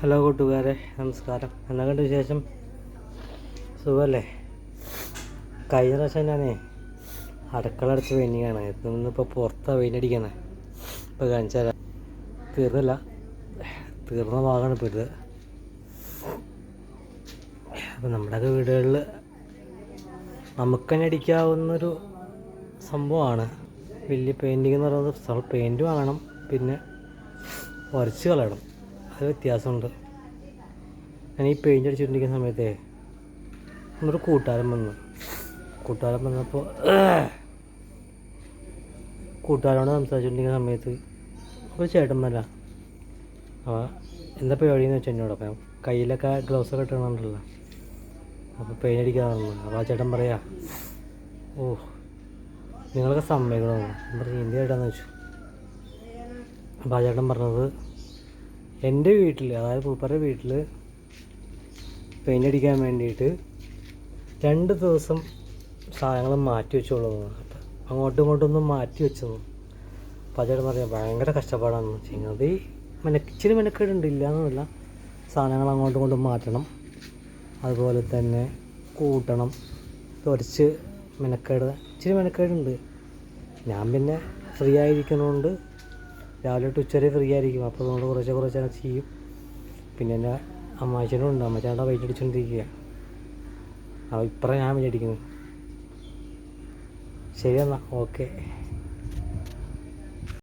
Hello കൂട്ടുകാരെ, നമസ്കാരം. എന്നൊക്കെയുണ്ട് വിശേഷം? സുഖമല്ലേ? കഴിഞ്ഞ പ്രാവശ്യം ഞാനേ അടുക്കള അടച്ച് പെയിൻറ്റിങ്ങാണ്. ഇന്നിപ്പോൾ പുറത്താണ് പെയിൻ്റ് ഇപ്പോൾ കാണിച്ചു തരാം. തീർന്ന ഭാഗമാണ് ഇപ്പോൾ ഇത്. അപ്പോൾ നമ്മുടെയൊക്കെ വീടുകളിൽ നമുക്ക് തന്നെ അടിക്കാവുന്നൊരു സംഭവമാണ് വലിയ പെയിൻറ്റിങ് എന്ന് പറയുന്നത്. പെയിൻറ്റ് വാങ്ങണം, പിന്നെ ഉരച്ച് കളയണം. അത് വ്യത്യാസമുണ്ട്. ഞാൻ ഈ പെയിൻ്റ് അടിച്ചുകൊണ്ടിരിക്കുന്ന സമയത്തേ എന്നൊരു കൂട്ടുകാരൻ വന്നപ്പോൾ കൂട്ടുകാരോട് സംസാരിച്ചുകൊണ്ടിരിക്കുന്ന സമയത്ത് ഒരു ചേട്ടന്മാരാ എന്താ പരിപാടിയെന്ന് വെച്ചാൽ എന്നോട്. അപ്പം കയ്യിലൊക്കെ ഗ്ലൗസൊക്കെ ഇട്ടുണ്ടല്ലോ. അപ്പോൾ പെയിൻ്റ് അടിക്കാൻ പറഞ്ഞു. അപ്പോൾ ആ ചേട്ടൻ പറയാ, നിങ്ങളൊക്കെ സമ്മതിക്കണമെന്ന്. ഞാൻ പറഞ്ഞു, എന്ത് ചേട്ടാന്ന് വെച്ചു. അപ്പോൾ ആ ചേട്ടൻ പറഞ്ഞത്, എൻ്റെ വീട്ടിൽ, അതായത് പൂപ്പരുടെ വീട്ടിൽ പെയിൻ്റ് അടിക്കാൻ വേണ്ടിയിട്ട് 2 ദിവസം സാധനങ്ങൾ മാറ്റി വെച്ചോളൂ. അപ്പം അങ്ങോട്ടും ഇങ്ങോട്ടൊന്നും മാറ്റി വെച്ചത്. അപ്പോൾ ആ ചേട്ടൻ പറയാം, ഭയങ്കര കഷ്ടപ്പാടാണെന്ന് ചെയ്യുന്നത്. ഇച്ചിരി മെനക്കേടുണ്ട്, ഇല്ലയെന്നല്ല. സാധനങ്ങൾ അങ്ങോട്ടും ഇങ്ങോട്ടും മാറ്റണം, അതുപോലെ തന്നെ കൂട്ടണം, കുറച്ച് ഇച്ചിരി മെനക്കേടുണ്ട്. ഞാൻ പിന്നെ ഫ്രീ ആയിരിക്കുന്നതുകൊണ്ട് രാവിലെ തൊട്ട് ഉച്ചവരെ ഫ്രീ ആയിരിക്കും. അപ്പോൾ അതുകൊണ്ട് കുറച്ച് ചെയ്യും. പിന്നെ എൻ്റെ അമ്മാച്ചനും ഉണ്ട്. അമ്മച്ചാൻ്റെ വെയിറ്റ് അടിച്ചുകൊണ്ടിരിക്കുക. അപ്പോൾ ഇപ്പറ ഞാൻ വെയിറ്റ് അടിക്കുന്നു. ശരി എന്നാൽ, ഓക്കെ.